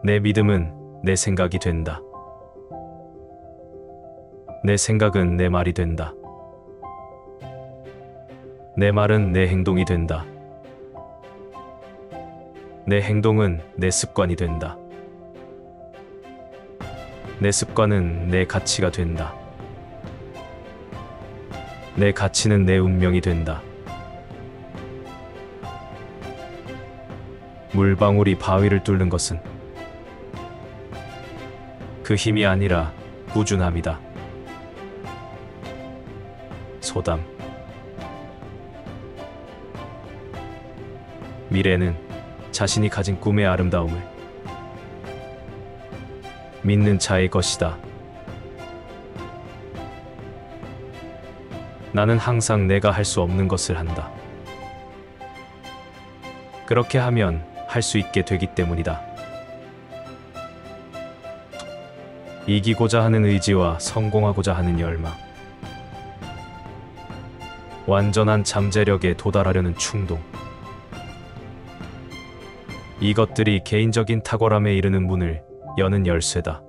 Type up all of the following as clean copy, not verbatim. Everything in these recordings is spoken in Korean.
내 믿음은 내 생각이 된다. 내 생각은 내 말이 된다. 내 말은 내 행동이 된다. 내 행동은 내 습관이 된다. 내 습관은 내 가치가 된다. 내 가치는 내 운명이 된다. 물방울이 바위를 뚫는 것은 그 힘이 아니라 꾸준함이다. 소담. 미래는 자신이 가진 꿈의 아름다움을 믿는 자의 것이다. 나는 항상 내가 할 수 없는 것을 한다. 그렇게 하면 할 수 있게 되기 때문이다. 이기고자 하는 의지와 성공하고자 하는 열망, 완전한 잠재력에 도달하려는 충동, 이것들이 개인적인 탁월함에 이르는 문을 여는 열쇠다.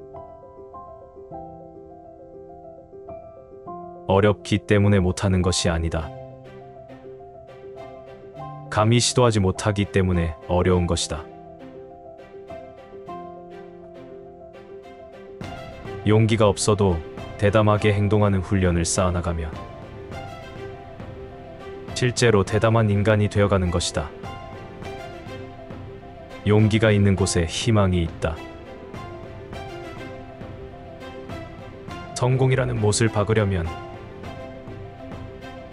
어렵기 때문에 못하는 것이 아니다. 감히 시도하지 못하기 때문에 어려운 것이다. 용기가 없어도 대담하게 행동하는 훈련을 쌓아나가며 실제로 대담한 인간이 되어가는 것이다. 용기가 있는 곳에 희망이 있다. 성공이라는 못을 박으려면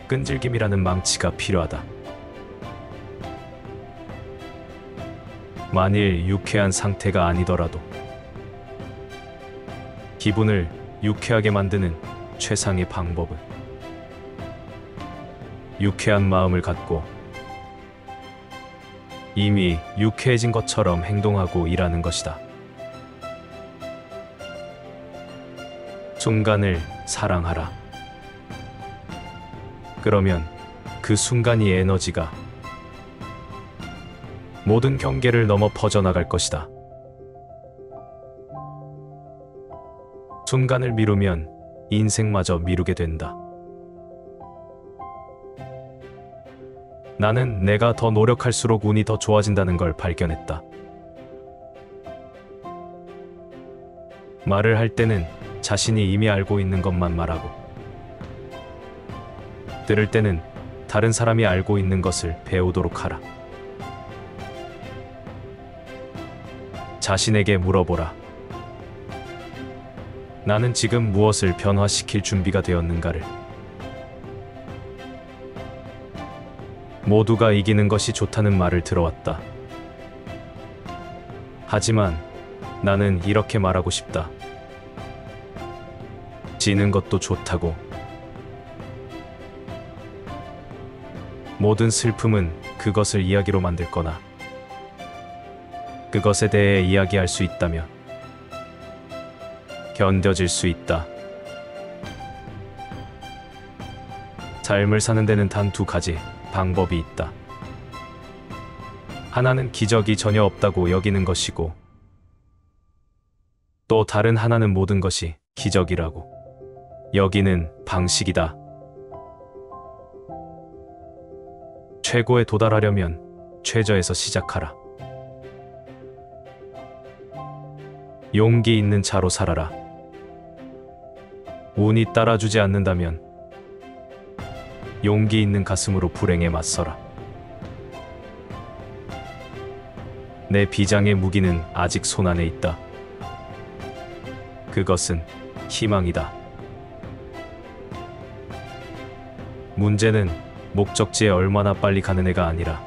끈질김이라는 망치가 필요하다. 만일 유쾌한 상태가 아니더라도 기분을 유쾌하게 만드는 최상의 방법은 유쾌한 마음을 갖고 이미 유쾌해진 것처럼 행동하고 일하는 것이다. 순간을 사랑하라. 그러면 그 순간이 에너지가 모든 경계를 넘어 퍼져나갈 것이다. 순간을 미루면 인생마저 미루게 된다. 나는 내가 더 노력할수록 운이 더 좋아진다는 걸 발견했다. 말을 할 때는 자신이 이미 알고 있는 것만 말하고, 들을 때는 다른 사람이 알고 있는 것을 배우도록 하라. 자신에게 물어보라. 나는 지금 무엇을 변화시킬 준비가 되었는가를. 모두가 이기는 것이 좋다는 말을 들어왔다. 하지만 나는 이렇게 말하고 싶다. 지는 것도 좋다고. 모든 슬픔은 그것을 이야기로 만들 거나 그것에 대해 이야기할 수 있다면 견뎌질 수 있다. 삶을 사는 데는 단 두 가지 방법이 있다. 하나는 기적이 전혀 없다고 여기는 것이고, 또 다른 하나는 모든 것이 기적이라고 여기는 방식이다. 최고에 도달하려면 최저에서 시작하라. 용기 있는 자로 살아라. 운이 따라주지 않는다면 용기 있는 가슴으로 불행에 맞서라. 내 비장의 무기는 아직 손안에 있다. 그것은 희망이다. 문제는 목적지에 얼마나 빨리 가는 애가 아니라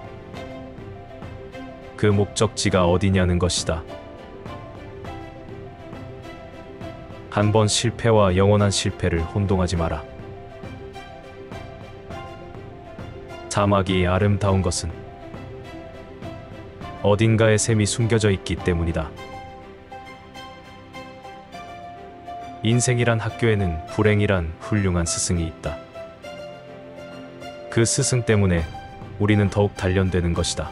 그 목적지가 어디냐는 것이다. 한 번 실패와 영원한 실패를 혼동하지 마라. 사막이 아름다운 것은 어딘가에 샘이 숨겨져 있기 때문이다. 인생이란 학교에는 불행이란 훌륭한 스승이 있다. 그 스승 때문에 우리는 더욱 단련되는 것이다.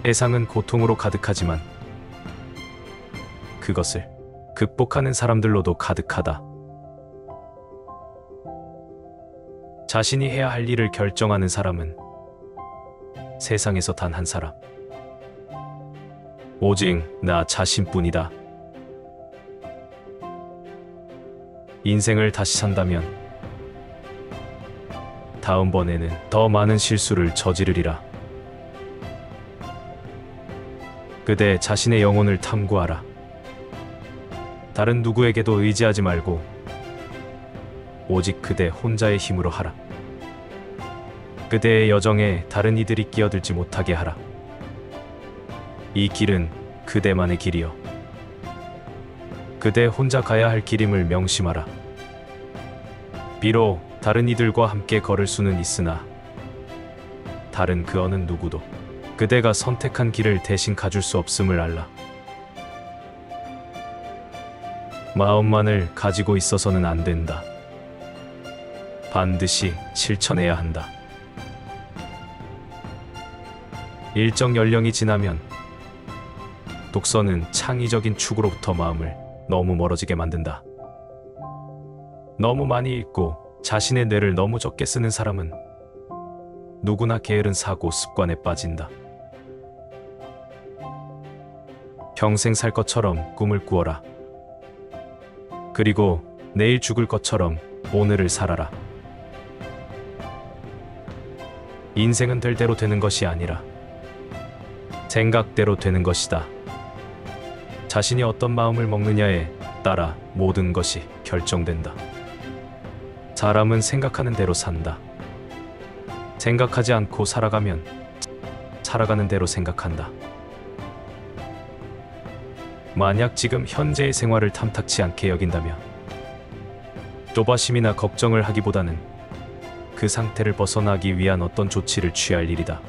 세상은 고통으로 가득하지만 그것을 극복하는 사람들로도 가득하다. 자신이 해야 할 일을 결정하는 사람은 세상에서 단 한 사람, 오직 나 자신뿐이다. 인생을 다시 산다면 다음번에는 더 많은 실수를 저지르리라. 그대 자신의 영혼을 탐구하라. 다른 누구에게도 의지하지 말고 오직 그대 혼자의 힘으로 하라. 그대의 여정에 다른 이들이 끼어들지 못하게 하라. 이 길은 그대만의 길이요, 그대 혼자 가야 할 길임을 명심하라. 비록 다른 이들과 함께 걸을 수는 있으나 다른 그 어느 누구도 그대가 선택한 길을 대신 가줄 수 없음을 알라. 마음만을 가지고 있어서는 안 된다. 반드시 실천해야 한다. 일정 연령이 지나면 독서는 창의적인 축으로부터 마음을 너무 멀어지게 만든다. 너무 많이 읽고 자신의 뇌를 너무 적게 쓰는 사람은 누구나 게으른 사고 습관에 빠진다. 평생 살 것처럼 꿈을 꾸어라. 그리고 내일 죽을 것처럼 오늘을 살아라. 인생은 될 대로 되는 것이 아니라 생각대로 되는 것이다. 자신이 어떤 마음을 먹느냐에 따라 모든 것이 결정된다. 사람은 생각하는 대로 산다. 생각하지 않고 살아가면 살아가는 대로 생각한다. 만약 지금 현재의 생활을 탐탁치 않게 여긴다면 조바심이나 걱정을 하기보다는 그 상태를 벗어나기 위한 어떤 조치를 취할 일이다.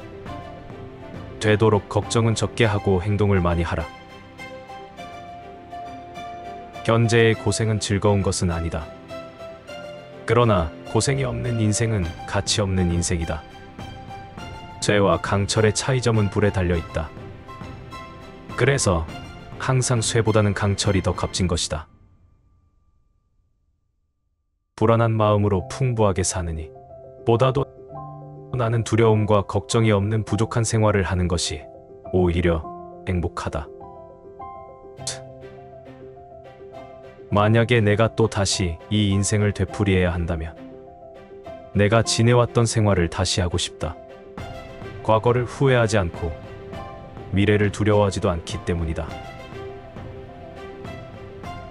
되도록 걱정은 적게 하고 행동을 많이 하라. 현재의 고생은 즐거운 것은 아니다. 그러나 고생이 없는 인생은 가치 없는 인생이다. 쇠와 강철의 차이점은 불에 달려있다. 그래서 항상 쇠보다는 강철이 더 값진 것이다. 불안한 마음으로 풍부하게 사느니 보다도 나는 두려움과 걱정이 없는 부족한 생활을 하는 것이 오히려 행복하다. 만약에 내가 또 다시 이 인생을 되풀이해야 한다면 내가 지내왔던 생활을 다시 하고 싶다. 과거를 후회하지 않고 미래를 두려워하지도 않기 때문이다.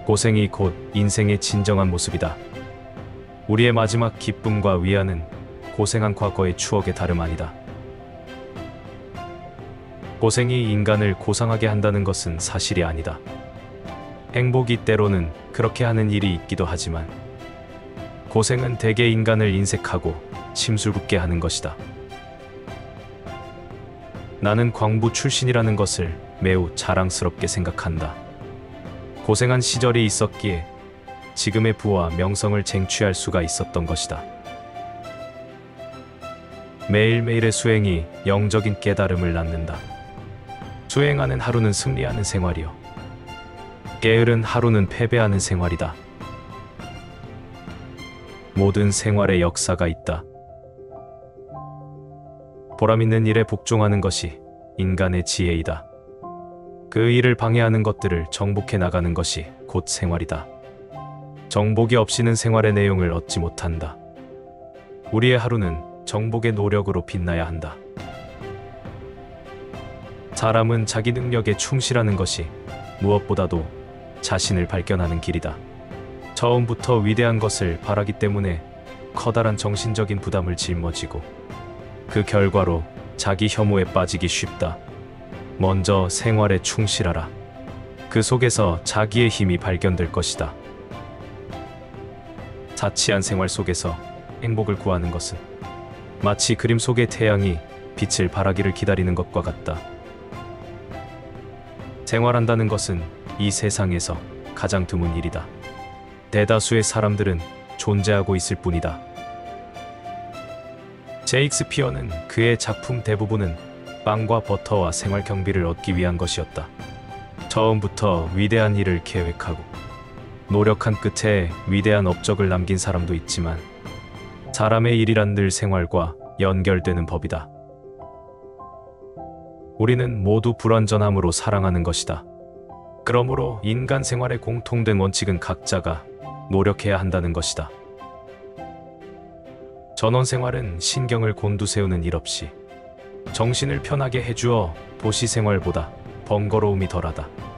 고생이 곧 인생의 진정한 모습이다. 우리의 마지막 기쁨과 위안은 고생한 과거의 추억의 다름 아니다. 고생이 인간을 고상하게 한다는 것은 사실이 아니다. 행복이 때로는 그렇게 하는 일이 있기도 하지만 고생은 대개 인간을 인색하고 심술궂게 하는 것이다. 나는 광부 출신이라는 것을 매우 자랑스럽게 생각한다. 고생한 시절이 있었기에 지금의 부와 명성을 쟁취할 수가 있었던 것이다. 매일매일의 수행이 영적인 깨달음을 낳는다. 수행하는 하루는 승리하는 생활이요, 게으른 하루는 패배하는 생활이다. 모든 생활에 역사가 있다. 보람있는 일에 복종하는 것이 인간의 지혜이다. 그 일을 방해하는 것들을 정복해 나가는 것이 곧 생활이다. 정복이 없이는 생활의 내용을 얻지 못한다. 우리의 하루는 정복의 노력으로 빛나야 한다. 사람은 자기 능력에 충실하는 것이 무엇보다도 자신을 발견하는 길이다. 처음부터 위대한 것을 바라기 때문에 커다란 정신적인 부담을 짊어지고 그 결과로 자기 혐오에 빠지기 쉽다. 먼저 생활에 충실하라. 그 속에서 자기의 힘이 발견될 것이다. 자치한 생활 속에서 행복을 구하는 것은 마치 그림 속의 태양이 빛을 발하기를 기다리는 것과 같다. 생활한다는 것은 이 세상에서 가장 드문 일이다. 대다수의 사람들은 존재하고 있을 뿐이다. 셰익스피어는 그의 작품 대부분은 빵과 버터와 생활 경비를 얻기 위한 것이었다. 처음부터 위대한 일을 계획하고 노력한 끝에 위대한 업적을 남긴 사람도 있지만 사람의 일이란 늘 생활과 연결되는 법이다. 우리는 모두 불완전함으로 사랑하는 것이다. 그러므로 인간 생활의 공통된 원칙은 각자가 노력해야 한다는 것이다. 전원 생활은 신경을 곤두세우는 일 없이 정신을 편하게 해주어 도시 생활보다 번거로움이 덜하다.